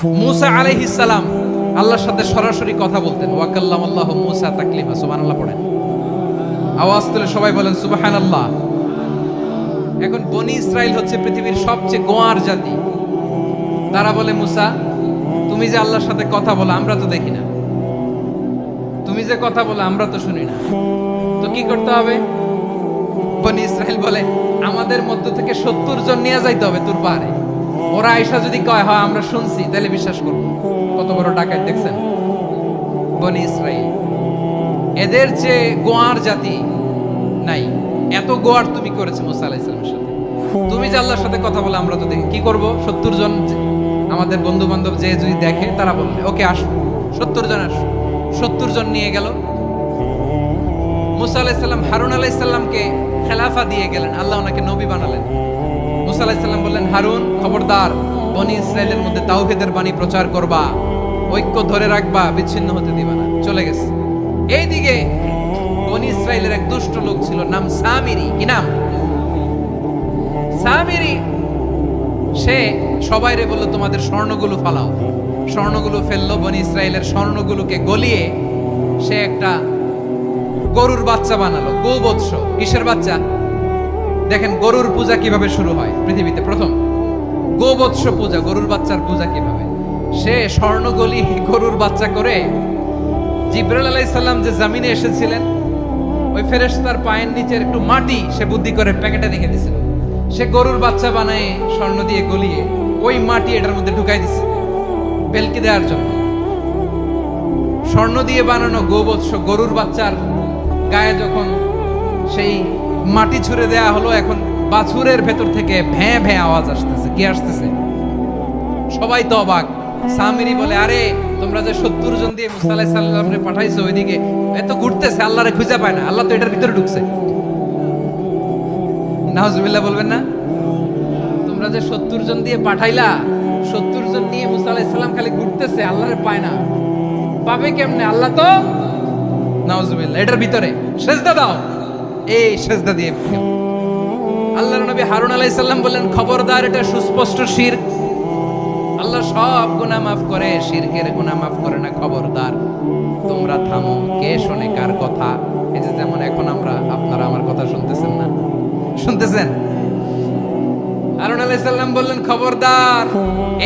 মুসা আলাইহিস সালাম আল্লাহর সাথে সরাসরি কথা বলতেন। ওয়া কাল্লামাল্লাহু মুসা তাকলিমা। সুবহানাল্লাহ পড়েন, আওয়াজ তুলে সবাই বলেন সুবহানাল্লাহ। এখন বনি ইসরাইল হচ্ছে পৃথিবীর সবচেয়ে গোয়ার জাতি। তারা বলে, মুসা তুমি যে আল্লাহর সাথে কথা বলো আমরা তো দেখি না, তুমি যে কথা বলো আমরা তো শুনি না, তো কি করতে হবে? বনি ইসরাইল বলে, আমাদের মধ্য থেকে 70 জন নিয়ে যাইতে হবে তোর পারে। ওরা আয়েশা যদি কয় হয় আমরা শুনছি, তাহলে বিশ্বাস করব। কত বড় ডাকাত দেখছেন বনি ইসরাইল। এদের যে গোয়ার জাতি নাই, এত গোয়ার তুমি করেছো মুসা আলাইহিস সালামের সাথে। তুমি যে আল্লাহর সাথে কথা বলে আমরা তো দেখি, কি করব? 70 জন আমাদের বন্ধু বান্ধব যে যদি দেখে তারা বলবে ওকে আসো, 70 জন আসো। 70 জন নিয়ে গেল। মুসা আলাইহিস সালাম হারুন আলাইহিস সালামকে খেলাফা দিয়ে গেলেন, আল্লাহ ওনাকে নবী বানালেন। মুসা আলাইহিস সালাম বললেন, হারুন খবরদার, বনি ইসরাইলের মধ্যে তাওহীদের বাণী প্রচার করবা, ঐক্য ধরে রাখবা, বিচ্ছিন্ন হতে দিবা না। চলে গেছে। এইদিকে বনি ইসরাইলের এক দুষ্ট লোক ছিল, নাম সামিরি। কি নাম? সামিরি। সে সবাইরে বলল তোমাদের স্বর্ণগুলো ফালাও। স্বর্ণগুলো ফেললো। বনি ইসরাইলের স্বর্ণগুলোকে গলিয়ে সে একটা গরুর বাচ্চা বানালো, গোবৎস। কিসের বাচ্চা? দেখেন গরুর পূজা কিভাবে শুরু হয় পৃথিবীতে প্রথম, গোবৎস পূজা, গরুর বাচ্চার পূজা কিভাবে। সে স্বর্ণ গলি গরুর বাচ্চা করে, জিবরাইল আলাইহিস সালাম যে জমিনে এসেছিলেন, ওই ফেরেশতার পায়ের নিচের একটু মাটি সে বুদ্ধি করে প্যাকেটে রেখে দিয়েছিল। সে গরুর বাচ্চা বানায় স্বর্ণ দিয়ে গলিয়ে ওই মাটি এটার মধ্যে ঢুকাই দিছে বেলকি দেওয়ার জন্য। স্বর্ণ দিয়ে বানানো গোবৎস গরুর বাচ্চার গায়ে যখন সেই মাটি ছুঁড়ে দেয়া হলো, এখন বাছুরের ভেতর থেকে ভ্যাঁ ভ্যাঁ আওয়াজ আসতেছে। কি আসতেছে? সবাই তো অবাক। সামিরি বলে, আরে তোমরা যে 70 জন দিয়ে মুসা আলাইহিস সালামকে পাঠাইছো, ওইদিকে এত ঘুরতেছে, আল্লাহরে খুঁজে পায় না, আল্লাহ তো এটার ভিতরে ঢুকছে। নাউজুবিল্লাহ বলবেন না? তোমরা যে 70 জন দিয়ে পাঠাইলা, 70 জন নিয়ে মুসা আলাইহিস সালাম খালি ঘুরতেছে, আল্লাহরে পায় না। পাবে কেমনে? আল্লাহ তো, নাউজুবিল্লাহ, এটার ভিতরে সেজদা দাও। এই সেজদা দিয়ে আল্লাহর নবী হারুন আলাইহিস সালাম বললেন, খবরদার, এটা সুস্পষ্ট শিরক। আল্লাহ সব গুনাহ মাফ করে, শিরকের গুনাহ মাফ করে না। খবরদার, তোমরা থামো। কে শোনে কার কথা? এই যে যেমন এখন আপনারা আমার কথা শুনতেছেন না? শুনতেছেন? হারুন আলাইহিস সালাম বললেন, খবরদার,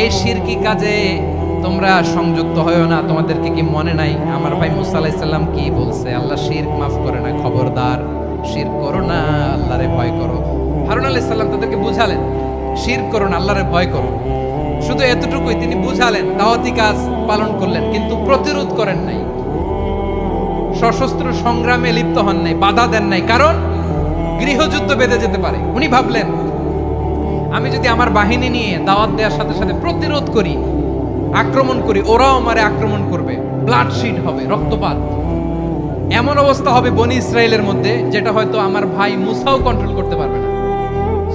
এই শিরকি কাজে তোমরা সংযুক্ত হয়ো না। তোমাদেরকে কি মনে নাই আমার ভাই মুসা আলাইহিস সালাম কি বলছে? আল্লাহ শিরক মাফ করে না। খবরদার, শিরক করো না, আল্লাহরে ভয় করো। হারুন আলাইহিস সালাম তাদেরকে বুঝালেন, শিরক করো না, আল্লাহরে ভয় করো। শুধু এতটুকুই তিনি বুঝালেন, দাওয়াতি কাজ পালন করলেন, কিন্তু প্রতিরোধ করেন নাই, সশস্ত্র সংগ্রামে লিপ্ত হন নাই, বাধা দেন নাই। কারণ গৃহযুদ্ধ বেঁধে যেতে পারে। উনি ভাবলেন, আমি যদি আমার বাহিনী নিয়ে দাওয়াত দেওয়ার সাথে সাথে প্রতিরোধ করি, আক্রমণ করি, ওরাও আমারে আক্রমণ করবে, ব্লাডশিড হবে, রক্তপাত। এমন অবস্থা হবে বনি ইসরাইলের মধ্যে, যেটা হয়তো আমার ভাই মুসাও কন্ট্রোল করতে পারবে না।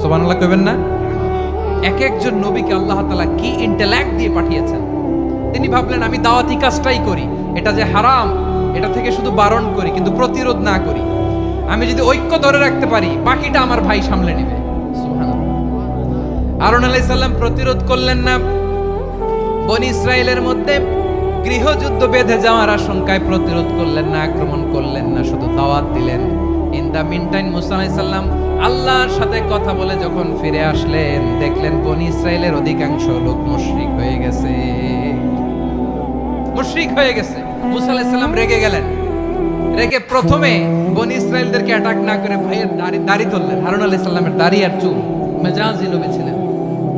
সুবহানাল্লাহ কইবেন না? এক একজন নবীকে আল্লাহ তাআলা কি ইন্টেলেক্ট দিয়ে পাঠিয়েছেন। তিনি ভাবলেন, আমি দাওয়াতি কাজটাই করি, এটা যে হারাম এটা থেকে শুধু বারণ করি, কিন্তু প্রতিরোধ না করি। আমি যদি ঐক্য ধরে রাখতে পারি, বাকিটা আমার ভাই সামলে নেবে। সুবহানাল্লাহ। হারুন আলাইহিস সালাম প্রতিরোধ করলেন না। বনি ইসরাইলের মধ্যে গৃহযুদ্ধ বেঁধে যাওয়ার আশঙ্কায় প্রতিরোধ করলেন না, আক্রমণ করলেন না, শুধু দাওয়াত দিলেন। ইন দা মিনটাইম মুসা আলাইহিস সালাম আল্লাহর সাথে কথা বলে যখন ফিরে আসলেন, দেখলেন বনি ইসরাইলের অধিকাংশ লোক মুশরিক হয়ে গেছে। মুশরিক হয়ে গেছে। মুসা আলাইহিস সালাম রেগে গেলেন। রেগে প্রথমে বনি ইসরাইলদেরকে অ্যাটাক না করে ভাইয়ের দাড়ি ধরলেন। হারুন আলাইহিস সালামের দাড়ি আর চুল। মেজাজি নবী ছিলেন।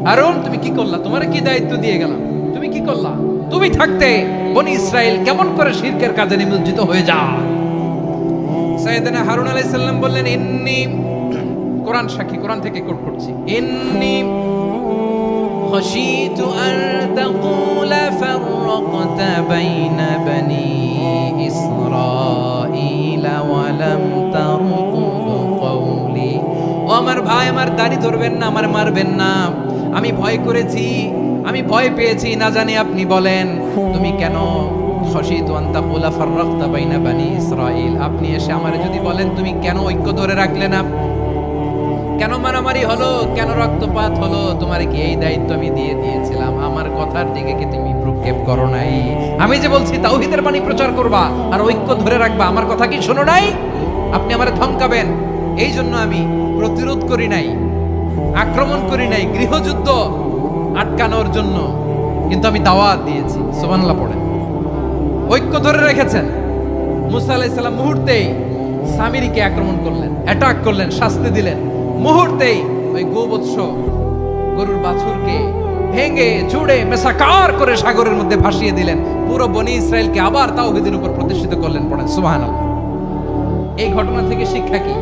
হারুন, তুমি কি করলা? তোমার কি দায়িত্ব দিয়ে গেলাম, তুমি কি করলা? তুমি থাকতে বনি ইসরাইল কেমন করে শিরকের কাজে নিমজ্জিত হয়ে যায়? সাইয়েদনা হারুন আলাইহিস সালাম বললেন, ইন্নী, কোরআন সাক্ষী, কোরআন থেকে কোট করছি, ইন্নী খাশিতু আন তাকুলা ফাররাকতা বাইনা বনি ইসরাঈলা ওয়া লাম তারকুব কওলি। ও আমার ভাই, আমার দাড়ি ধরবেন না, আমার মারবেন না। আমি ভয় করেছি, আমি ভয় পেয়েছি, না জানি আপনি বলেন তুমি কেন খাশিতু আন তাকুলা ফাররাকতা বাইনা বনি ইসরাঈল। আপনি এসে আমারে যদি বলেন তুমি কেন ঐক্য ধরে রাখলে না, কেন মারামারি হলো, কেন রক্তপাত হলো? তোমার কি এই দায়িত্ব আমি দিয়ে দিয়েছিলাম? আমার কথার দিকে কি তুমি ভ্রুক্ষেপ করো নাই? আমি যে বলছি তাওহীদের বাণী প্রচার করবা আর ঐক্য ধরে রাখবা, আমার কথা কি শোনো নাই? আপনি আমারে ধমকাবেন, এই জন্য আমি প্রতিরোধ করি নাই, আক্রমণ করি নাই, গৃহযুদ্ধ আটকানোর জন্য কিন্তু আমি দাওয়াত দিয়েছি। সুবহানাল্লাহ পড়েন। ঐক্য ধরে রেখেছেন। মুসা আলাইহিস সালাম মুহূর্তেই সামিরীকে আক্রমণ করলেন, অ্যাটাক করলেন, শাস্তি দিলেন। মুহূর্তেই ওই গোবৎস গরুর বাছুরকে ভেঙে চুড়ে মেসাকার করে সাগরের মধ্যে ভাসিয়ে দিলেন। পুরো বনি ইসরায়েলকে আবার তাওহীদের উপর প্রতিষ্ঠিত করলেন। পড়েন সুবহানাল্লাহ। এই ঘটনা থেকে শিক্ষা কি?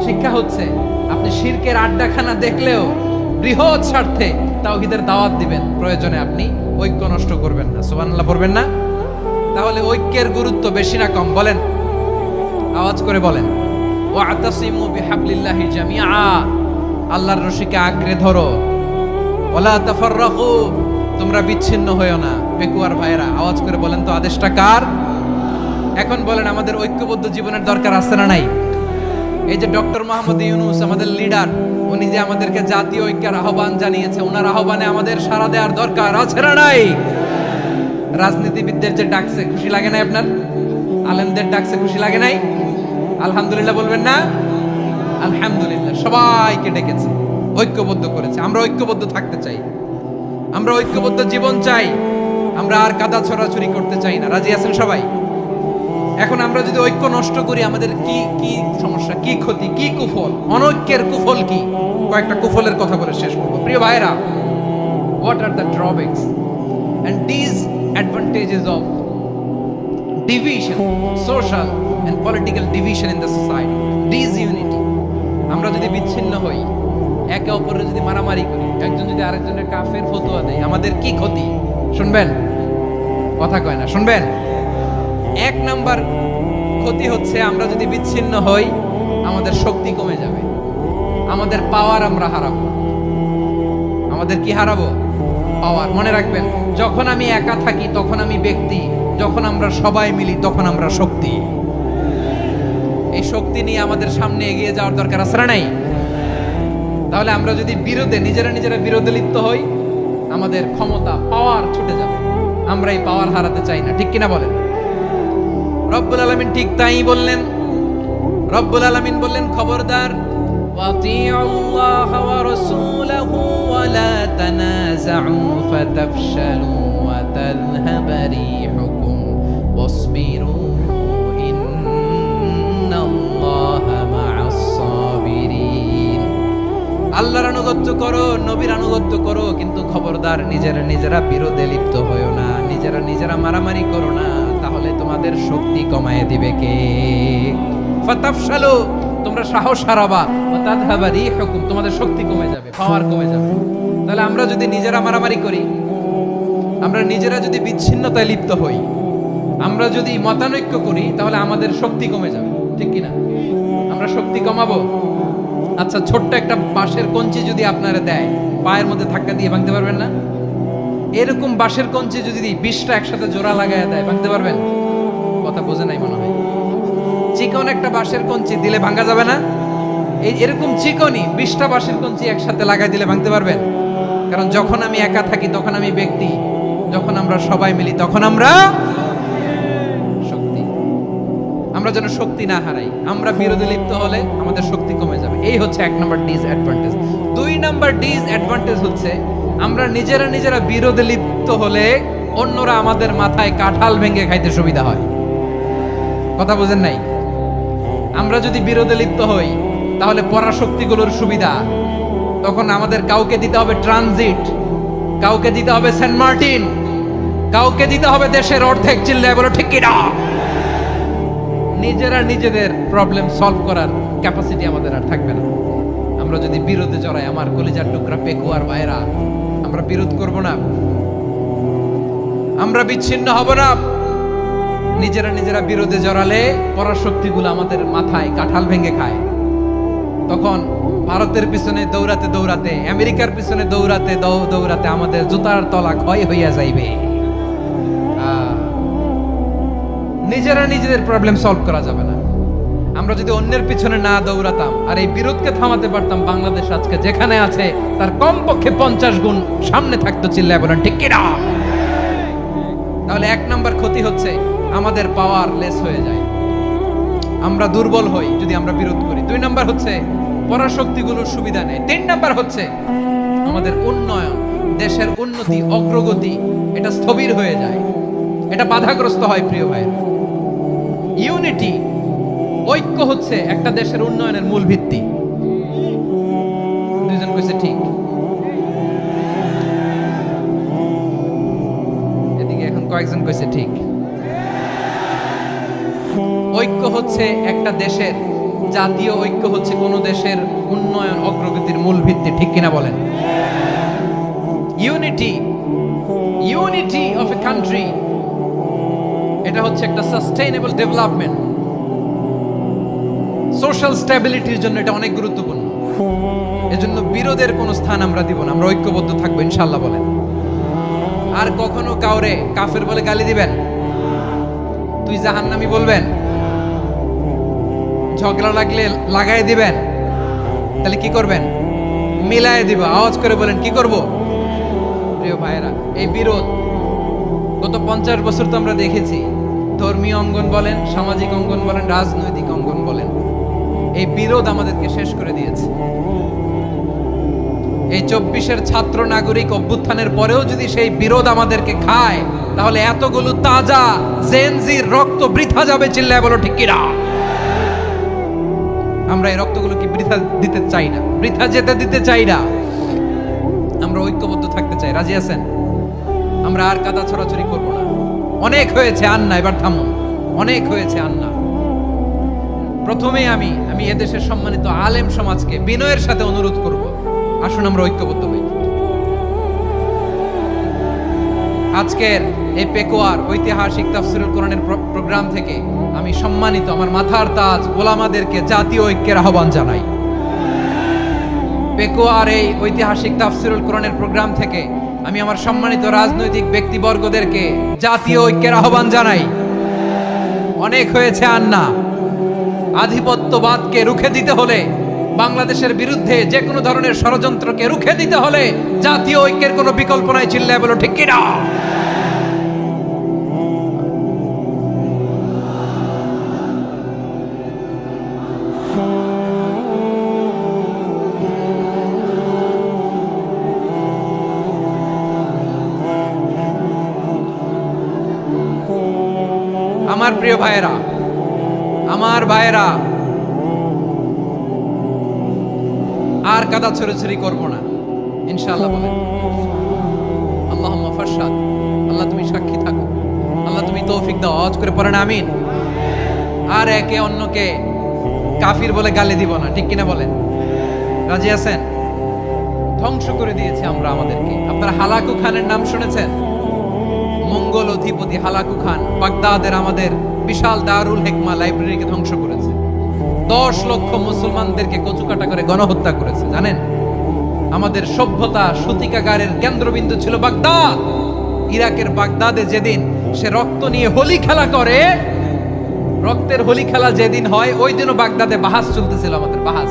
শিক্ষা হচ্ছে আপনি শিরকের আড্ডাখানা দেখলেও বৃহৎ স্বার্থে তাওহীদের দাওয়াত দিবেন, প্রয়োজনে আপনি ঐক্য নষ্ট করবেন না। সুবহানাল্লাহ পড়বেন না? তাহলে ঐক্যের গুরুত্ব বেশি না কম বলেন? আওয়াজ করে বলেন। ওয়াতাসিমু বিহাবলিল্লাহি জামিআ, আল্লাহর রশিকে আঁকড়ে ধরো। ওয়ালা তাফাররাকু, তোমরা বিচ্ছিন্ন হয়ো না। পেকুয়ার ভাইরা আওয়াজ করে বলেন তো আদেশটা কার? এখন বলেন আমাদের ঐক্যবদ্ধ জীবনের দরকার আছে না নাই? এই যে ডক্টর মোহাম্মদ ইউনূস আমাদের লিডার, উনি যে আমাদেরকে জাতীয় ঐক্যের আহ্বান জানিয়েছে, ওনার আহ্বানে আমাদের সাড়া দেওয়ার দরকার আছে না নাই? রাজনীতিবিদদের যে ডাকছে খুশি লাগে না আপনার? আলেমদের ডাকছে খুশি লাগে নাই? আলহামদুলিল্লাহ বলবেন না? আলহামদুলিল্লাহ। সবাইকে ডেকেছে, ঐক্যবদ্ধ করেছে। আমরা ঐক্যবদ্ধ থাকতে চাই, আমরা ঐক্যবদ্ধ জীবন চাই, আমরা আর কাদা ছড়াছড়ি করতে চাই না। রাজি আছেন সবাই? এখন আমরা যদি ঐক্য নষ্ট করি আমাদের কি কি সমস্যা, কি ক্ষতি, কি কুফল? অনৈক্যের কুফল কি? কয়েকটা কুফলের কথা বলে শেষ করব। প্রিয় ভাইরা, what are the drawbacks and disadvantages of division, social and political division in the society? Disunity. আমরা যদি বিচ্ছিন্ন হই, একে অপরের যদি মারামারি করি, একজন যদি আরেকজনের কাফের ফতোয়া দেয়, আমাদের কি ক্ষতি? শুনবেন? কথা কয় না, শুনবেন? এক নাম্বার ক্ষতি হচ্ছে আমরা যদি বিচ্ছিন্ন হই আমাদের শক্তি কমে যাবে, আমাদের পাওয়ার আমরা হারাবো। আমাদের কি হারাবো? পাওয়ার। মনে রাখবেন, যখন আমি একা থাকি তখন আমি ব্যক্তি, যখন আমরা সবাই মিলি তখন আমরা শক্তি। এই শক্তি নিয়ে আমাদের সামনে এগিয়ে যাওয়ার দরকার আছে না নাই? তাহলে আমরা যদি নিজেরা বিরোধে লিপ্ত হই, আমাদের ক্ষমতা, পাওয়ার ছুটে যাবে। আমরা এই পাওয়ার হারাতে চাই না, ঠিক কিনা বলেন? রব্বুল আলামিন ঠিক তাই বললেন। রব্বুল আলামিন বললেন, খবরদার, ওয়াতিউল্লাহ ওয়া রাসূলাহু ওয়া লা তানাযাউ ফাতাফশালু ওয়া তাযহাবা রিহুকুম ওয়াসবিরু ইন্নাল্লাহা মা'আস সাবিরিন। আল্লাহর আনুগত্য করো, নবীর আনুগত্য করো, কিন্তু খবরদার নিজেরা বিরোধে লিপ্ত হয়ো না, নিজেরা মারামারি করো না, তাহলে তোমাদের শক্তি কমায় দিবে কে? ফাতাফশালু, তোমরা সাহস হারাবা, ওয়া তাযহাবা রিহুকুম, তোমাদের শক্তি কমে যাবে, পাওয়ার কমে যাবে। তাহলে আমরা যদি নিজেরা মারামারি করি, আমরা নিজেরা যদি বিচ্ছিন্নতায় লিপ্ত হই, আমরা যদি মতানৈক্য করি, তাহলে আমাদের শক্তি কমে যাবে, ঠিক কিনা? আমরা শক্তি কমাবো। আচ্ছা, ছোট্ট একটা বাঁশের কঞ্চি যদি আপনারা দেয়, পায়ের মধ্যে ধাক্কা দিয়ে ভাঙতে পারবেন না? এরকম বাঁশের কঞ্চি যদি 20টা একসাথে জোড়া লাগায় দেয়, ভাঙতে পারবেন? কথা বোঝে নাই মনে হয়। চিকন একটা বাঁশের কঞ্চি দিলে ভাঙা যাবে না? এরকম চিকনই 20টা বাঁশের কঞ্চি একসাথে লাগাই দিলে ভাঙতে পারবেন? কারণ যখন আমি একা থাকি তখন আমি ব্যক্তি, যখন আমরা সবাই মিলি তখন আমরা শক্তি। আমরা যেন শক্তি না হারাই। আমরা বিরোধে লিপ্ত হলে আমাদের শক্তি কমে যাবে। এই হচ্ছে 1 নম্বর ডিসঅ্যাডভান্টেজ। 2 নম্বর ডিসঅ্যাডভান্টেজ হচ্ছে আমরা নিজেরা বিরোধে লিপ্ত হলে অন্যরা আমাদের মাথায় কাঁঠাল ভেঙে খাইতে সুবিধা হয়। কথা বুঝেন নাই? আমরা যদি বিরোধে লিপ্ত হই তাহলে পরাশক্তিগুলোর সুবিধা, তখন আমাদের কাউকে দিতে হবে ট্রানজিট, কাউকে দিতে হবে সেন্ট মার্টিন, কাউকে দিতে হবে দেশের অর্ধেক। চিল্লায় বলো ঠিক কিনা? নিজেদের প্রবলেম সলভ করার ক্যাপাসিটি আমাদের আর থাকবে না। আমরা যদি বিরোধে জড়াই, আমার কলিজার টুকরা পেকুয়ার ভাইরা, আমরা বিরোধ করব না, আমরা বিচ্ছিন্ন হব না। নিজেরা বিরোধে জড়ালে পরাশক্তিগুলো আমাদের মাথায় কাঁঠাল ভেঙে খায়। তখন ভারতের পিছনে দৌড়াতে, আমেরিকার পিছনে দৌড়াতে আমাদের জুতার তলা ক্ষয় হইয়া যাইবে। নিজেদের প্রবলেম সলভ করা যাবে না। আমরা যদি অন্যের পিছনে না দৌড়াতাম আর এই বিরোধকে থামাতে পারতাম, বাংলাদেশ আজকে যেখানে আছে তার কমপক্ষে 50 গুণ সামনে থাকতো। চিল্লায় বলেন ঠিক কিনা? তাহলে 1 নাম্বার ক্ষতি হচ্ছে আমাদের পাওয়ার লেস হয়ে যায়, আমরা দুর্বল হই যদি আমরা বিরোধ করি। 2 নাম্বার হচ্ছে পরাশক্তিগুলোর সুবিধা নেই। 3 নাম্বার হচ্ছে আমাদের উন্নয়ন, দেশের উন্নতি, অগ্রগতি এটা স্থবির হয়ে যায়, এটা বাধাগ্রস্ত হয়। প্রিয় ভাই, ইউনিটি, ঐক্য হচ্ছে একটা দেশের উন্নয়নের মূল ভিত্তি। দুইজন কইছে ঠিক, এদিকে এখন কয়েকজন কইছে ঠিক। ঐক্য হচ্ছে একটা দেশের, জাতীয় ঐক্য হচ্ছে কোন দেশের উন্নয়ন অগ্রগতির মূল ভিত্তি, ঠিক কিনা বলেন? ইউনিটি অফ এ কান্ট্রি, এটা হচ্ছে একটা সাস্টেইনেবল ডেভেলপমেন্ট, সোশ্যাল স্ট্যাবিলিটির জন্য এটা অনেক গুরুত্বপূর্ণ। এজন্য বিরোধের কোনো স্থান আমরা দিব না, আমরা ঐক্যবদ্ধ থাকবো ইনশাআল্লাহ বলেন। আর কখনো কাউরে কাফের বলে গালি দিবেন, তুই জাহান্নামী বলবেন, ঝগড়া লাগলে লাগাই দিবেন, তাহলে কি করবেন? মিলায় দিব। আওয়াজ করে বলেন কি করব? প্রিয় ভাইরা, এই বিরোধ গত 50 বছর তো আমরা দেখেছি, ধর্মীয় অঙ্গন বলেন, সামাজিক অঙ্গন বলেন, রাজনৈতিক অঙ্গন বলেন, এই বিরোধ আমাদেরকে শেষ করে দিয়েছে। এই 24-এর ছাত্র নাগরিক অভ্যুত্থানের পরেও যদি সেই বিরোধ আমাদেরকে খায়, তাহলে এতগুলো তাজা জেনজির রক্ত বৃথা যাবে। চিল্লায় বলো ঠিক কিনা? আমরা এই রক্তগুলো কি বৃথা দিতে চাই না, বৃথা যেতে দিতে চাই না। আমরা ঐক্যবদ্ধ থাকতে চাই। রাজি আছেন? আমরা আর কাদা ছড়াছড়ি করব না। অনেক হয়েছে আন্না, এবার থামুন। অনেক হয়েছে আন্না। প্রথমেই আমি এদেশের সম্মানিত আলেম সমাজকে বিনয়ের সাথে অনুরোধ করব, আসুন আমরা ঐক্যবদ্ধ হই। আজকের এই পেকুয়ার ঐতিহাসিক তাফসীরুল কোরআনের প্রোগ্রাম থেকে আমি সম্মানিত আমার মাথার তাজ ওলামাদেরকে জাতীয় ঐক্যের আহ্বান জানাই। পেকুয়ার এই ঐতিহাসিক তাফসীরুল কোরআনের প্রোগ্রাম থেকে আমি আমার সম্মানিত রাজনৈতিক ব্যক্তিবর্গদেরকে জাতীয় ঐক্যের আহ্বান জানাই। অনেক হয়েছে আন্না। আধিপত্যবাদকে রুখে দিতে হলে, বাংলাদেশের বিরুদ্ধে যে কোনো ধরনের ষড়যন্ত্রকে রুখে দিতে হলে জাতীয় ঐক্যের কোনো বিকল্প নাই। চিল্লায় বলো ঠিক কিনা? আমার প্রিয় ভাইয়েরা, আমার ভাইয়েরা, আর কাদা ছড়াছড়ি করব না ইনশাআল্লাহ বলেন। আল্লাহুম্মা ফারশাদ। আল্লাহ তুমি সাক্ষী থাকো, আল্লাহ তুমি তৌফিক দাও। আওয়াজ করে পড়েন আমিন। আর একে অন্যকে কাফির বলে গালি দিব না, ঠিক কিনা বলেন? রাজি আছেন? ধ্বংস করে দিয়েছে আমরা আমাদেরকে। আপনারা হালাকু খানের নাম শুনেছেন? মঙ্গল অধিপতি হালাকু খান বাগদাদের আমাদের বিশাল দারুল হিকমা লাইব্রেরিকে ধ্বংস করেছে। 10 লক্ষ মুসলমানদেরকে কচুকাটা করে গণহত্যা করেছে। জানেন, আমাদের সভ্যতা সূতিকাগারের কেন্দ্রবিন্দু ছিল বাগদাদ। ইরাকের বাগদাদে যেদিন সে রক্ত নিয়ে হোলি খেলা করে, রক্তের হোলি খেলা যেদিন হয়, ওই দিনও বাগদাদে বাহাস চলতেছিল। আমাদের বাহাস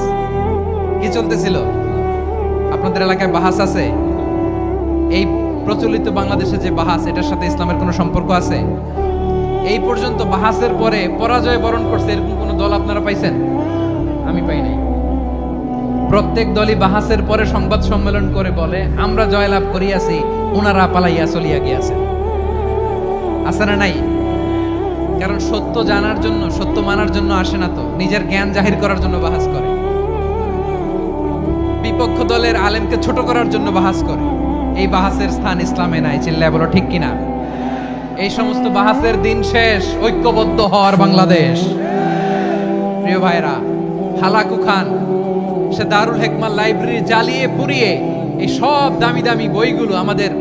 কি চলতেছিল? আপনাদের এলাকায় বাহাস আছে? এই প্রচলিত বাংলাদেশে যে বাহাস, এটার সাথে ইসলামের কোনো সম্পর্ক আছে? এই পর্যন্ত বাহাসের পরে পরাজয় বরণ করছে এরকম কোন দল আপনারা পাইছেন? আমি পাই নাই। প্রত্যেক দলই বাহাসের পরে সংবাদ সম্মেলন করে বলে আমরা জয়লাভ করিয়াছি, ওনারা পালাইয়া চলিয়া গিয়াছে। আছে না নাই? কারণ সত্য জানার জন্য, সত্য মানার জন্য আসে না তো, নিজের জ্ঞান জাহির করার জন্য বাহাস করে। বিপক্ষ দলের আলেমকে ছোট করার জন্য বাহাস করে। এই বাহাসের স্থান ইসলামে নাই। চিল্লায় বলো ঠিক কিনা? এই সমস্ত বাহাসের দিন শেষ। ঐক্যবদ্ধ হওয়ার বাংলাদেশ। প্রিয় ভাইরা, হালাকু খান সে দারুল হিকমা লাইব্রেরি জ্বালিয়ে পুড়িয়ে এই সব দামি দামি বইগুলো, আমাদের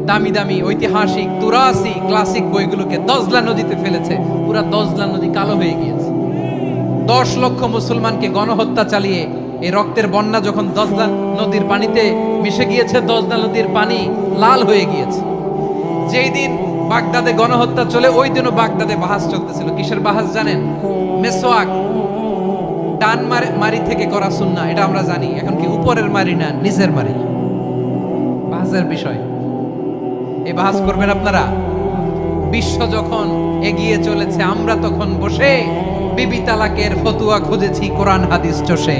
দামি দামি ঐতিহাসিক তুরাসি ক্লাসিক বইগুলোকে দজলা নদীতে ফেলেছে। পুরা দজলা নদী কালো হয়ে গিয়েছে। 10 লক্ষ মুসলমানকে গণহত্যা চালিয়ে এই রক্তের বন্যা যখন দজলা নদীর পানিতে মিশে গিয়েছে, দজলা নদীর পানি লাল হয়ে গিয়েছে। যেই দিন বাগদাদে গণহত্যা চলে, ওই দিনও বাগদাদে বাহাস চলতেছিল। কিসের বাহাস জানেন? মেসওয়াক, ডান মারি থেকে করা সুন্নাহ, এটা আমরা জানি। এখন কি উপরের মারি না নিচের মারি? বাহাজের বিষয়, এই বাহাজ করবেন আপনারা। বিশ্ব যখন এগিয়ে চলেছে, আমরা তখন বসে বিবি তালাকের ফতুয়া খুঁজেছি কোরআন হাদিস চষে।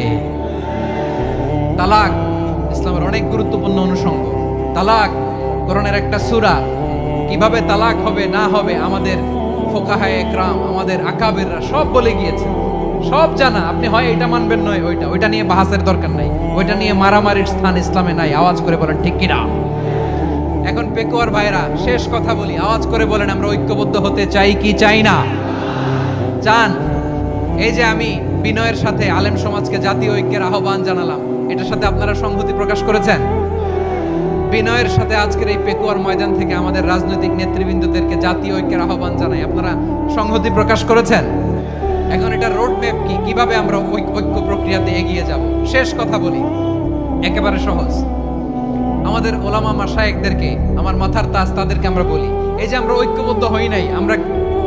তালাক ইসলামের অনেক গুরুত্বপূর্ণ অনুষঙ্গ। তালাক কোরআনের একটা সূরা। কিভাবে তালাক হবে না হবে আমাদের ফুকাহায়ে ইকরাম, আমাদের আকাবেররা সব বলে গিয়েছে, সব জানা। আপনি হয় এটা মানবেন, নয় ওইটা নিয়ে বাহাসের দরকার নাই, ওইটা নিয়ে মারামারির স্থান ইসলামে নাই। আওয়াজ করে বলেন ঠিক কিনা? এখন পেকুয়ার ভাইরা, শেষ কথা বলি, আওয়াজ করে বলেন আমরা ঐক্যবদ্ধ হতে চাই কি চাই না? চান? এই যে আমি বিনয়ের সাথে আলেম সমাজকে জাতীয় ঐক্যের আহ্বান জানালাম, এটার সাথে আপনারা সংহতি প্রকাশ করেছেন? বিনয়ের সাথে আজকের এই পেকুয়ার ময়দান থেকে আমাদের রাজনৈতিক নেতৃবৃন্দদেরকে জাতীয় ঐক্যের আহ্বান জানাই, আপনারা সংহতি প্রকাশ করেছেন? এখন এটা রোড ম্যাপ কি, কিভাবে আমরা ঐক্য প্রক্রিয়াতে এগিয়ে যাব? শেষ কথা বলি, একেবারে সহজ। আমাদের ওলামা মাশায়েখদেরকে, আমার মাথার তাজ, তাদেরকে আমরা বলি, এই যে আমরা ঐক্যবদ্ধ হই নাই,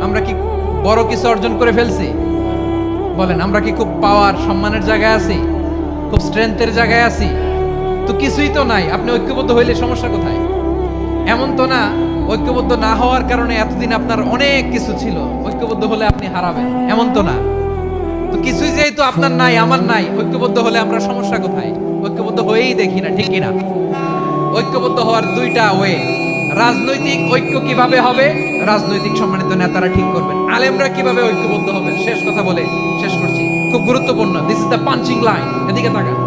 আমরা কি বড় কিছু অর্জন করে ফেলছি? বলেন, আমরা কি খুব পাওয়ার সম্মানের জায়গায় আছি? খুব স্ট্রেংথের জায়গায় আছি? তো কিছুই তো নাই। আপনি ঐক্যবদ্ধ হইলে সমস্যা কোথায়? এমন তো না ঐক্যবদ্ধ না হওয়ার কারণে এতদিন আপনার অনেক কিছু ছিল, ঐক্যবদ্ধ হলে আপনি হারাবেন, এমন তো না। তো কিছুই যেহেতু আপনার নাই, আমার নাই, ঐক্যবদ্ধ হলে আমরা সমস্যা কোথায়? ঐক্যবদ্ধ হয়েই দেখি না, ঠিক কিনা? ঐক্যবদ্ধ হওয়ার দুইটা ওয়ে। রাজনৈতিক ঐক্য কিভাবে হবে? রাজনৈতিক সম্মানিত নেতারা ঠিক করবেন। আলেমরা কিভাবে ঐক্যবদ্ধ হবেন? শেষ কথা বলে শেষ করছি, খুব গুরুত্বপূর্ণ। This is the punching line. এদিকে তাকান।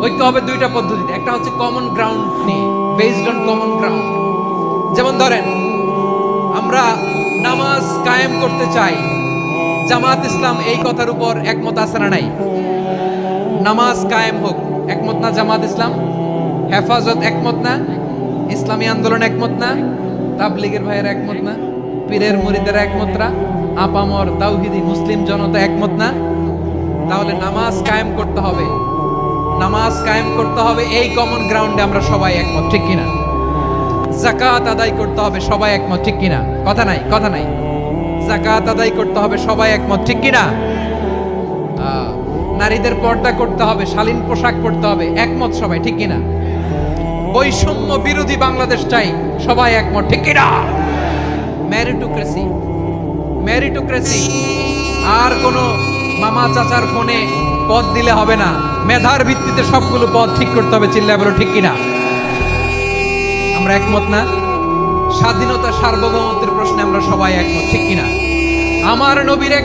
ঐক্য হবে দুইটা পদ্ধতিতে। একটা হচ্ছে কমন গ্রাউন্ড নিয়ে, বেসড অন কমন গ্রাউন্ড। যেমন ধরেন, আমরা নামাজ কায়েম করতে চাই, জামাত ইসলাম এই কথার উপর একমত আছে না নাই? নামাজ কায়েম হোক, একমত না জামাত ইসলাম? হেফাজত একমত না? ইসলামী আন্দোলন একমত না? তাবলীগের ভাইয়েরা একমত না? পীরের মুরিদেরা একমত না? আপামর তাওহীদি মুসলিম জনতা একমত না? তাহলে নামাজ কায়েম করতে হবে, নামাজ কায়েম করতে হবে এই কমন গ্রাউন্ডে আমরা সবাই একমত, ঠিক কিনা? যাকাত আদায় করতে হবে, সবাই একমত, ঠিক কিনা? কথা নাই, কথা নাই। যাকাত আদায় করতে হবে, সবাই একমত, ঠিক কিনা? নারীদের পর্দা করতে হবে, শালীন পোশাক পরতে হবে, একমত সবাই, ঠিক কিনা? বৈষম্য বিরোধী বাংলাদেশ চাই, সবাই একমত, ঠিক কিনা? Meritocracy, meritocracy. আর কোনো মামা চাচার ফোনে পদ দিলে হবে না, মেধার ভিত্তিতে সবগুলো পদ ঠিক করতে হবে। চিল্লায় বলো ঠিক কিনা? আমরা একমত না? স্বাধীনতা সার্বভৌমত্বের প্রশ্নে আমরা সবাই একমত, ঠিক কিনা? আমার নবীরে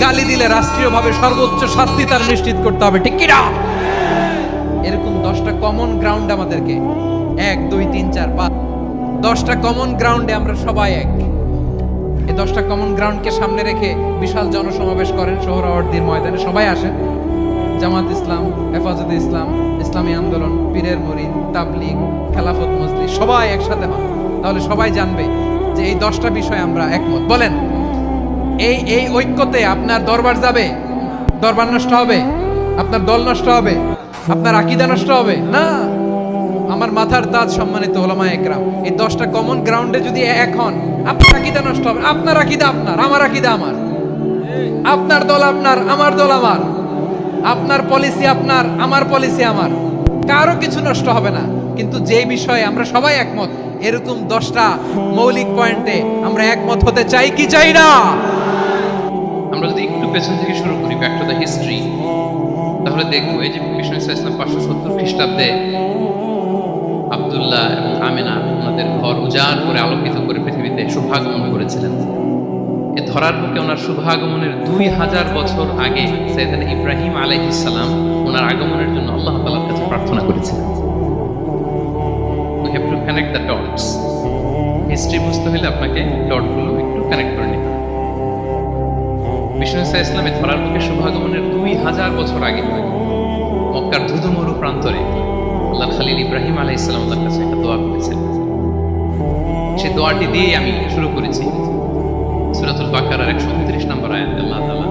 গালি দিলে রাষ্ট্রীয়ভাবে সর্বোচ্চ শাস্তি তার নিশ্চিত করতে হবে, ঠিক কিনা? এরকম 10টা কমন গ্রাউন্ড আমাদেরকে, 1 2 3 4 5, 10টা কমন গ্রাউন্ডে আমরা সবাই এক। এই 10টা কমন গ্রাউন্ডকে সামনে রেখে বিশাল জনসমাবেশ করেন সোহরাওয়ার্দীর ময়দানে, সবাই আসেন। জামাত ইসলাম, হেফাজতে ইসলাম, ইসলামী আন্দোলন, পীরের মুরিদ, তাবলীগ, খেলাফত মজলিস, সবাই একসাথে হন। তাহলে সবাই জানবে যে এই 10টা বিষয় আমরা একমত। বলেন, এই ঐক্যতে আপনার দরবার যাবে? দরবার নষ্ট হবে? আপনার দল নষ্ট হবে? আপনার আকীদা নষ্ট হবে না? আমার মাথার তাজ সম্মানিত ওলামায়ে ইকরাম, এই 10টা কমন গ্রাউন্ডে যদি এক হন, আপনার আকীদা নষ্ট হবে? আপনার আকীদা আপনার, আমার আকীদা আমার, আপনার দল আপনার, আমার দল আমার, আপনার পলিসি আপনার, আমার পলিসি আমার, কারো কিছু নষ্ট হবে না। কিন্তু যে বিষয়ে আমরা সবাই একমত, এরকম 10টা মৌলিক পয়েন্টে আমরা একমত হতে চাই কি চাই না? আমরা যদি একটু পেছন থেকে শুরু করি, ব্যাক টু দ্য হিস্ট্রি, তাহলে দেখবো এই যে বিষ্ণু ইসলাম 570 খ্রিস্টাব্দে আব্দুল্লাহ এবং আমেনা ওনাদের ঘর উজাড় করে আলোকিত করে পৃথিবীতে শুভাগমন করেছিলেন। এ ধরার বুকে ওনার শুভাগমনের 2000 বছর আগে সাইয়েদনা ইব্রাহিম আলাইহিস সালাম ওনার আগমনের জন্য আল্লাহ তাআলার কাছে প্রার্থনা করেছিলেন। We have to connect the dots. History বুঝতে হলে আপনাকে ডটগুলো একটু কানেক্ট করে নিতে হবে। বিষ্ণু ইসলামের ধরার বুকে শুভাগমনের 2000 বছর আগে মক্কার ধুধুমরু প্রান্তরে আল্লাহ খালিল ইব্রাহিম আলাইহিস সালাম আল্লাহর কাছে একটা দোয়া করেছেন। সেই দোয়াটি দিয়ে আমি শুরু করেছি। সূরাতুল বাকারার 129 নম্বর আয়াতে আল্লাহ তাআলা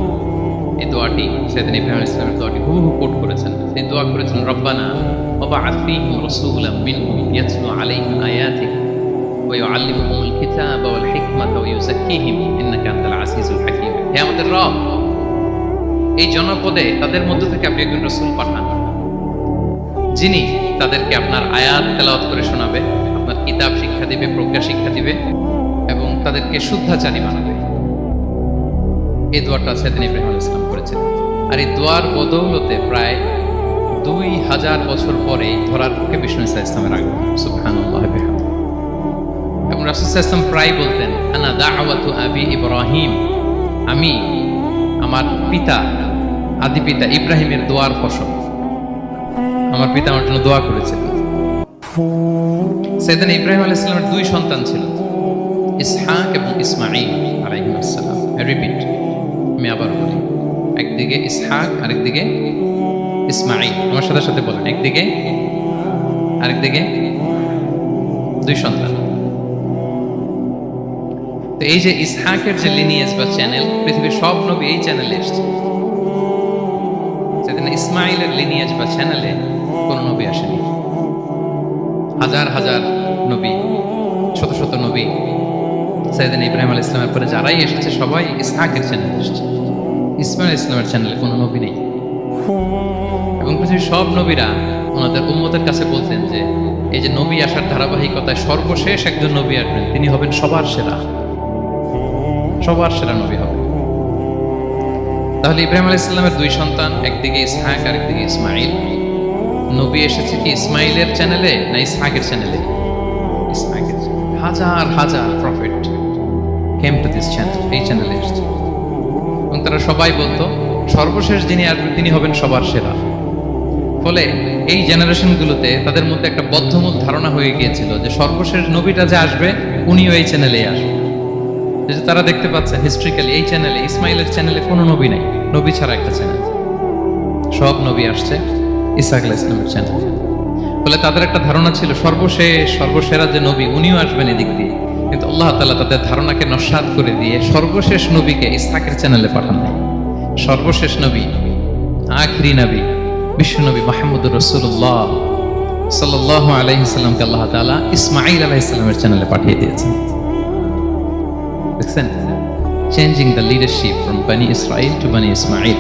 এই দোয়াটি, সাইয়েদনা ইব্রাহিম আলাইহিস সালামের দোয়াটি হুবহু কোট করেছেন। তিনি দোয়া করেছেন, রব্বানা ওয়াবআথ ফীহিম রাসূলাম মিনহুম ইয়াতলু আলাইহিম আয়াতিক ওয়া ইউআল্লিমুহুমুল কিতাবা ওয়াল হিকমাতা ওয়া ইউযাক্কিহিম ইন্নাকা আনতাল আজিজুল হাকীম। হে আমাদের রব, এই জনপদে তাদের মধ্য থেকে আপনি একজন রাসূল পাঠান, যিনি তাদেরকে আপনার আয়াত তেলাওয়াত করে শোনাবে, আপনার কিতাব শিক্ষা দিবে, প্রজ্ঞা শিক্ষা দিবে এবং তাদেরকে শুদ্ধাচারী বানাবে। এই দোয়াটা সেদিন ইব্রাহিম আলাইহিস সালাম করেছিলেন। আর এই দোয়ার বদৌলতে প্রায় 2000 বছর পরে ধরার পক্ষে বিষ্ণু ইসলামের আগমন। সুবহানাল্লাহ বিহামদিহি। এবং রাসূল সাল্লাল্লাহু আলাইহি ওয়াসাল্লাম প্রায় বলতেন, আনা দাওয়াতু আবি ইব্রাহিম, আমি আমার পিতা, আদি পিতা ইব্রাহিমের দোয়ার ফসল। আমার পিতা আমার জন্য দোয়া করেছিলেন। সাইয়েদনা ইব্রাহিম আলাইহিস সালামের 2 সন্তান ছিল, ইসহাক এবং ইসমাঈল আলাইহিস সালাম। রিপিট, আমি আবার বলি, একদিকে ইসহাক আরেকদিকে ইসমাঈল। আমার সাথে সাথে বলেন, একদিকে আরেকদিকে 2 সন্তান। তো এই যে ইসহাকের যে লিনিয়েজ বা চ্যানেল, পৃথিবীর সব নবী এই চ্যানেলে এসেছে। সেদিন ইসমাইলের লিনিয়েজ বা চ্যানেলে কোন নবী আসেনি। হাজার হাজার নবী, শত শত নবী সাইয়েদনা ইব্রাহিম আলাইহিস সালামের পরে যারাই এসেছে সবাই ইসহাকের চ্যানেলে এসেছে। ইসমাইল ইসলামের চ্যানেলে কোনো নবী নেই। এবং পৃথিবীর সব নবীরা ওনাদের উম্মতের কাছে বলতেন যে এই যে নবী আসার ধারাবাহিকতায় সর্বশেষ একজন নবী আসবেন, তিনি হবেন সবার সেরা, সবার সেরা নবী হবে। তাহলে ইব্রাহিম আলাইহিস সালামের 2 সন্তান, একদিকে ইসহাক আরেকদিকে ইসমাঈল। নবী এসেছে কি ইসমাইলের চ্যানেলে না ইসহাকের চ্যানেলে? ইসহাকের চ্যানেলে। হাজার হাজার prophet came to this channel, এই চ্যানেলে এসেছে। এবং তারা সবাই বলতো সর্বশেষ যিনি আসবেন তিনি হবেন সবার সেরা। ফলে এই জেনারেশনগুলোতে তাদের মধ্যে একটা বদ্ধমূল ধারণা হয়ে গিয়েছিল যে সর্বশেষ নবীটা যে আসবে উনিও এই চ্যানেলেই আসবে। যে তারা দেখতে পাচ্ছে হিস্ট্রিক্যালি এই চ্যানেলে, ইসমাইলের চ্যানেলে কোনো নবী নাই, নবী ছাড়া একটা চ্যানেল। সব নবী আসছে ইসহাক আলাইহিস সালামের চ্যানেলে। ফলে তাদের একটা ধারণা ছিল সর্বশেষ সর্বসেরা যে নবী উনিও আসবেন এদিক দিয়ে। কিন্তু আল্লাহ তাআলা তাদের ধারণাকে নস্যাৎ করে দিয়ে সর্বশেষ নবীকে ইসহাকের চ্যানেলে পাঠান নাই। সর্বশেষ নবী, আখিরি নবী, বিশ্ব নবী মুহাম্মদুর রাসূলুল্লাহ সাল্লাল্লাহু আলাইহি সাল্লামকে আল্লাহ তাআলা ইসমাঈল আলাইহিস সালামের চ্যানেলে পাঠিয়ে দিয়েছেন। দেখছেন, চেঞ্জিং দ্য লিডারশিপ ফ্রম বনি ইসরাইল টু বনি ইসমাঈল।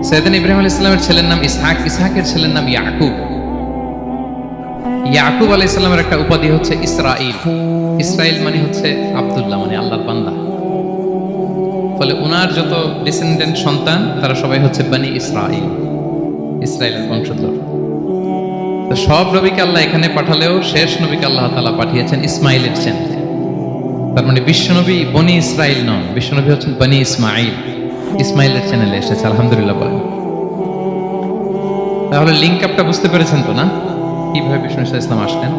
সাইয়েদনা ইব্রাহিম আলাইহিস সালামের ছেলের নাম ইসহাক, ইসহাকের ছেলের নাম ইয়াকুব। ইয়াকুব আলাইহিস সালামের একটা উপাধি হচ্ছে ইসরাঈল। ইসরাঈল মানে হচ্ছে আব্দুল্লাহ, মানে আল্লাহর বান্দা। ফলে ওনার যত ডিসেন্ডেন্ট সন্তান তারা সবাই হচ্ছে বনি ইসরাঈল, ইসরায়েলের বংশধর। তো সব নবীকে আল্লাহ এখানে পাঠালেও শেষ নবীকে আল্লাহ তাআলা পাঠিয়েছেন ইসমাঈলের চ্যানেলে। তার মানে বিশ্বনবী বনি ইসরাইল নন, বিশ্বনবী হচ্ছেন বনি ইসমাঈল, ইসমাইলের চ্যানেলে এসেছে। আলহামদুলিল্লাহ বলেন। তাহলে লিঙ্ক আপটা বুঝতে পেরেছেন তো না, কিভাবে বিষ্ণু ইসলাম আসলেন?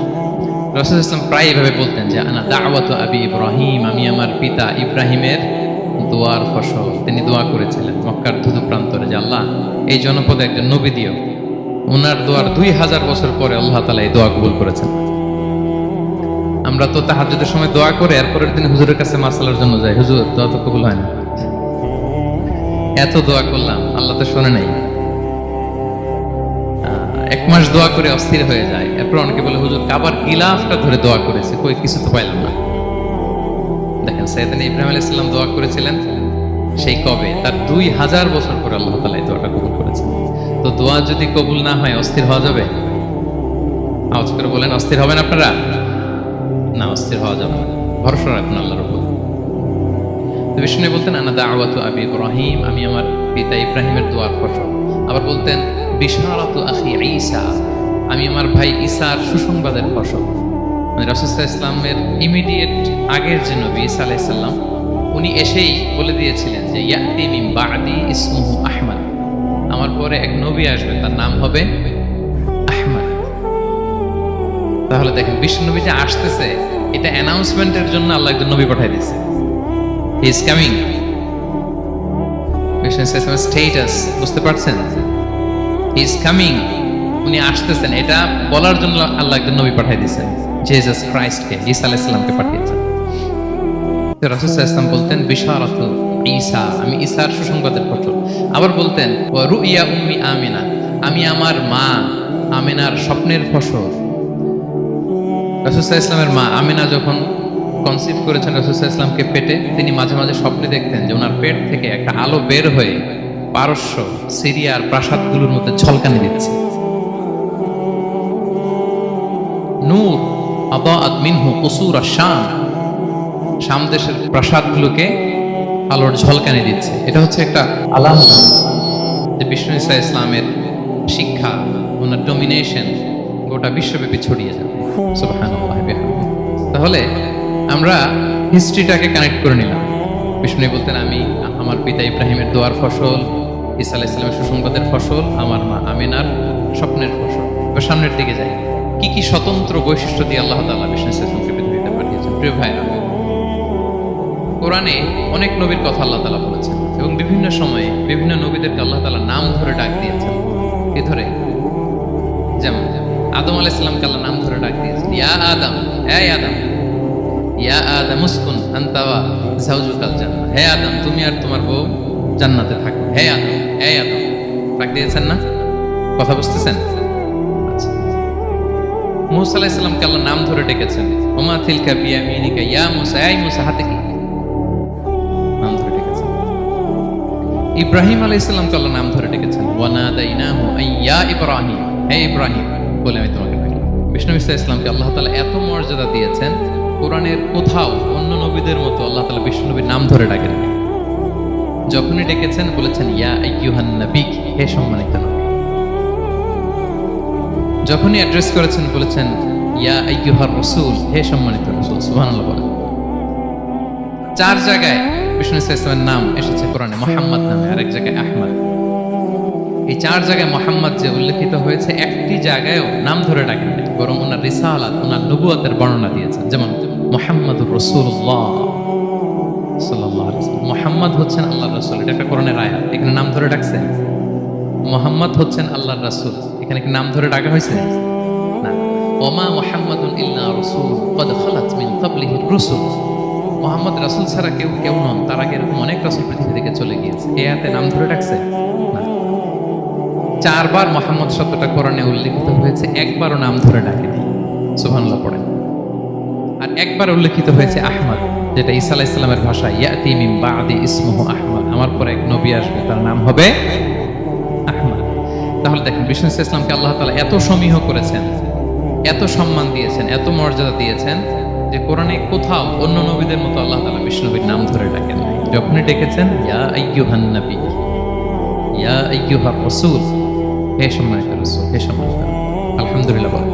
রাসূল ইসলাম প্রায় এভাবে বলতেন যে আনা দাওয়াতু আবি ইব্রাহিম, আমি আমার পিতা ইব্রাহিমের দোয়ার ফসল। তিনি দোয়া করেছিলেন মক্কার ধুধু প্রান্তরে যে আল্লাহ এই জনপদে একজন নবী দিও। ওনার দোয়ার 2000 বছর পরে আল্লাহ তাআলা এই দোয়া কবুল করেছেন। আমরা তো তাহাজ্জুদের সময় দোয়া করে এরপরের দিন হুজুরের কাছে মাসালার জন্য যাই, হুজুর দোয়া তো কবুল হয় না। এত দোয়া করলাম আল্লাহ তো শোনে নাই। 1 মাস দোয়া করে অস্থির হয়ে যায়। এরপর অনেকে বলে হুজুর কাবার গিলাফটা ধরে দোয়া করেছে, কই কিছু তো পাইলাম না। দেখেন সাইয়েদনা ইব্রাহিম আলাইহিস সালাম দোয়া করেছিলেন সেই কবে, তার 2000 বছর পরে আল্লাহ তাআলা এই দোয়াটা কবুল করেছেন। তো দোয়া যদি কবুল না হয় অস্থির হওয়া যাবে? আওয়াজ করে বলেন, অস্থির হবেন আপনারা? না, অস্থির হওয়া যাবে না, ভরসা রাখুন আল্লাহর উপর। তো বিষ্ণু বলতেন আনা দাওয়াতু আবি ইব্রাহিম, আমি আমার পিতা ইব্রাহিমের দোয়ার ফসল। আবার বলতেন বিশারাতু আখি ঈসা, আমি আমার ভাই ঈসার সুসংবাদের ফসল। মানে রাসূল সাল্লাল্লাহু আলাইহি ওয়াসাল্লামের ইমিডিয়েট আগের যে নবী ঈসা আলাইহিস সালাম, উনি এসেই বলে দিয়েছিলেন যে ইয়াতি মিন বাদি ইসমুহু আহমদ, আমার পরে এক নবী আসবে তার নাম হবে আহমদ। তাহলে দেখেন বিশ্ব নবী যে আসতেছে এটা অ্যানাউন্সমেন্টের জন্য আল্লাহ একজন নবী পাঠিয়ে দিয়েছে। He is coming. বিশ্ব নবীর স্ট্যাটাস বুঝতে পারছেন? হি ইজ কামিং, উনি আসতেছেন, এটা বলার জন্য আল্লাহ একজন নবী পাঠিয়ে দিয়েছেন, জিসাস ক্রাইস্টকে, ঈসা আলাইহিস সালামকে পাঠিয়েছেন। তো রাসূল সাল্লাল্লাহু আলাইহি ওয়াসাল্লাম বলতেন বিশারাতু ঈসা, আমি ঈসার সুসংবাদের ফসল। আবার বলতেন ওয়া রুইয়া উম্মি আমিনা, আমি আমার মা আমিনার স্বপ্নের ফসল। রাসূল সাল্লাল্লাহু আলাইহি ওয়াসাল্লামের মা আমিনা যখন কনসিভ করেছেন রাসূল সাল্লাল্লাহু আলাইহি ওয়াসাল্লামকে পেটে, তিনি মাঝে মাঝে স্বপ্নে দেখতেন যে ওনার পেট থেকে একটা আলো বের হয়ে পারস্য সিরিয়ার প্রাসাদগুলোর মধ্যে ঝলকানি দিচ্ছে। নূর আদাআত মিনহু কুসুর আশ-শাম, শাম দেশের প্রাসাদগুলোকে আলোর ঝলকানি দিচ্ছে। এটা হচ্ছে একটা আলামত যে বিষ্ণু ঈসা ইসলামের শিক্ষা, ওনার ডমিনেশন গোটা বিশ্বব্যাপী ছড়িয়ে যাবে। সুবহানাল্লাহ বিহামদিহি। তাহলে আমরা হিস্ট্রিটাকে কানেক্ট করে নিলাম। বিষ্ণু বলতেন, আমি আমার পিতা ইব্রাহিমের দোয়ার ফসল, ঈসা আলাইহিস সালামের সুসংবাদের ফসল, আমার মা আমিনার স্বপ্নের ফসল। এবার সামনের দিকে যাই, কি কি স্বতন্ত্র বৈশিষ্ট্য দিয়ে আল্লাহ তাআলা বিষ্ণু ঈসা ইসলামকে পৃথিবীতে পাঠিয়েছেন। প্রিয় ভাইরা, কোরআনে অনেক নবীর কথা আল্লাহ তাআলা বলেছেন এবং বিভিন্ন সময়ে বিভিন্ন নবীদেরকে আল্লাহ তাআলা নাম ধরে ডাক দিয়েছেন। এই ধরে যেমন আদম আলাইহিস সালামকে আল্লাহ নাম ধরে ডাক দিয়েছেন, ইয়া আদম, হে আদম, ইয়া আদম উসকুন আনতা ওয়া যাওজুকাল জান্নাহ, হে আদম তুমি আর তোমার বউ জান্নাতে থাকো, হে আদম, হে আদম ডাক দিয়েছেন না? কথা বুঝতেছেন? আচ্ছা, মূসা আলাইহিস সালামকে আল্লাহ নাম ধরে ডেকেছেন, ওমা তিলকা বিয়ামিনিকা ইয়া মূসা, এই মূসা হাতে কি, নাম ধরে ডেকেছেন। ইব্রাহিম আলাইহিস সালামকে আল্লাহ নাম ধরে ডেকেছেন, ওয়া নাদাইনাহু আইয়া ইব্রাহিম, হে ইব্রাহিম বলে আমি তোমাকে ডাকলাম। বিষ্ণু ঈসা ইসলামকে আল্লাহ তাআলা এত মর্যাদা দিয়েছেন, কোরআনের কোথাও অন্য নবীদের মতো আল্লাহ তাআলা বিষ্ণু নবীর নাম ধরে ডাকেন। যখনই ডেকেছেন বলেছেন ইয়া আইয়ুহান নবী, হে সম্মানিত নবী। যখনই অ্যাড্রেস করেছেন বলেছেন ইয়া আইয়ুহার রাসূল, হে সম্মানিত রাসূল। সুবহানাল্লাহ বলেন। 4 জায়গায় বিষ্ণু ঈসা ইসলামের নাম এসেছে কোরআনে মুহাম্মদ নামে, আর এক জায়গায় আহমদ। এই 4 জায়গায় মুহাম্মদ যে উল্লেখিত হয়েছে, একটি জায়গায়ও নাম ধরে ডাকেন নাই, বরং ওনার রিসালাত, ওনার নবুয়তের বর্ণনা দিয়েছেন। যেমন মুহাম্মাদুর রাসূলুল্লাহ সাল্লাল্লাহু আলাইহি ওয়াসাল্লাম, মুহাম্মদ হচ্ছেন আল্লাহর রাসূল, এটা একটা কোরআনের আয়াত। এখানে নাম ধরে ডাকছে, মুহাম্মদ হচ্ছেন আল্লাহর রাসূল, এখানে কি নাম ধরে ডাকা হয়েছে? না। ওমা মুহাম্মাদুন ইল্লা রাসূল ক্বাদ খালাত মিন ক্বাবলিহির রুসুল, মুহাম্মদ রাসূল ছাড়া কেউ নন, তার আগে এরকম অনেক রাসূল পৃথিবী থেকে চলে গিয়েছে। এই আয়াতে নাম ধরে ডাকছে না। 4 বার মুহাম্মদ শব্দটা কোরআনে উল্লেখিত হয়েছে, একবারও নাম ধরে ডাকেনি। সুবহানাল্লাহ পড়েন। আর একবার উল্লেখিত হয়েছে আহমদ, যেটা ঈসা আলাইহিস সালামের ভাষা, ইয়াতি মিন বাদি ইসমুহু আহমদ, আমার পরে এক নবী আসবে, তার নাম হবে আহমদ। তাহলে দেখেন বিষ্ণু ইসলামকে আল্লাহ তাআলা এত সমীহ করেছেন, এত সম্মান দিয়েছেন, এত মর্যাদা দিয়েছেন যে কোরআনে কোথাও অন্য নবীদের মতো আল্লাহ তাআলা বিষ্ণু নবীর নাম ধরে ডাকেন নাই। যখনই ডেকেছেন ইয়া আইয়ুহান নবী, ইয়া আইয়ুহার রাসূল, হে সম্মানিত রাসূল, হে সম্মানিত। আলহামদুলিল্লাহ বলেন।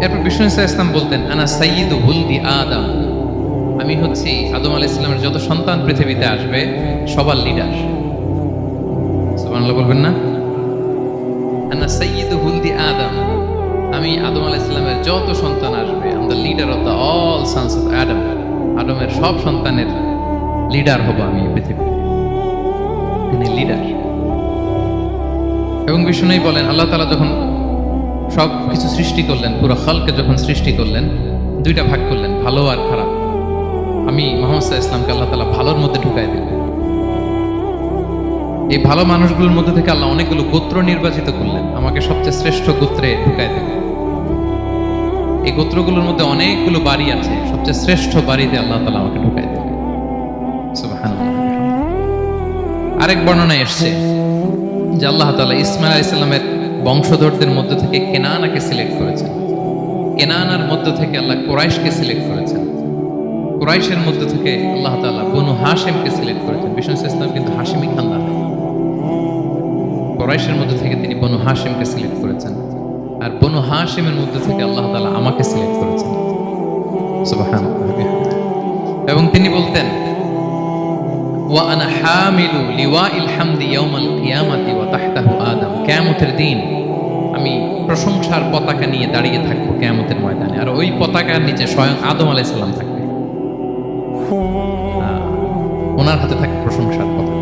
এরপর বিষ্ণু ইসলাম বলতেন, আনা সাইয়্যিদু ওয়ালদি আদম, আমি হচ্ছি আদম আলাইহিস সালামের যত সন্তান পৃথিবীতে আসবে সবার লিডার। সুবহানাল্লাহ বলবেন না? আনা সাইয়্যিদু ওয়ালদি আদম, আমি আদম আলাইহিস সালামের যত সন্তান আসবে, I am the leader of the all sons of আদম, আদমের সব সন্তানের লিডার হব আমি পৃথিবীতে। তিনি লিডার। এবং বিষ্ণু বলেন, আল্লাহ তাআলা যখন সব কিছু সৃষ্টি করলেন, পুরো খালকে যখন সৃষ্টি করলেন, 2টা ভাগ করলেন, ভালো আর খারাপ। আমি মুহাম্মদ সাল্লাল্লাহু আলাইহি ওয়াসাল্লামকে আল্লাহ তাআলা ভালোর মধ্যে ঢুকাই দিলেন। এই ভালো মানুষগুলোর মধ্যে থেকে আল্লাহ অনেকগুলো গোত্র নির্বাচিত করলেন, আমাকে সবচেয়ে শ্রেষ্ঠ গোত্রে ঢুকাই দিলেন। এই গোত্রগুলোর মধ্যে অনেকগুলো বাড়ি আছে, সবচেয়ে শ্রেষ্ঠ বাড়িতে আল্লাহ তাআলা আমাকে ঢুকাই দিলেন। সুবহানাল্লাহ। আরেক বর্ণনায় এসেছে যে আল্লাহ তাআলা ইসমাঈল আলাইহিস সালামের বংশধরদের মধ্য থেকে কেনানাকে সিলেক্ট করেছেন, কেনানার মধ্য থেকে আল্লাহ কুরাইশকে সিলেক্ট করেছেন, কুরাইশের মধ্য থেকে আল্লাহ তাআলা বনু হাশিমকে সিলেক্ট করেছেন। বিষ্ণু ইসলাম কিন্তু হাশিমি খানদান, কুরাইশের মধ্য থেকে তিনি বনু হাশিমকে সিলেক্ট করেছেন, আর বনু হাশিমের মধ্য থেকে আল্লাহ তাআলা আমাকে সিলেক্ট করেছেন। সুবহানাল্লাহ। এবং তিনি বলতেন, ওয়া আনা হামিলু লিওয়াইল হামদি ইয়াউমাল কিয়ামাতি ওয়া তাহতাহু আদম, কিয়ামতের দিন আমি প্রশংসার পতাকা নিয়ে দাঁড়িয়ে থাকবো কিয়ামতের ময়দানে, আর ওই পতাকার নিচে স্বয়ং আদম আলাইহিস সালাম থাকবে, ওনার হাতে থাকবে প্রশংসার পতাকা।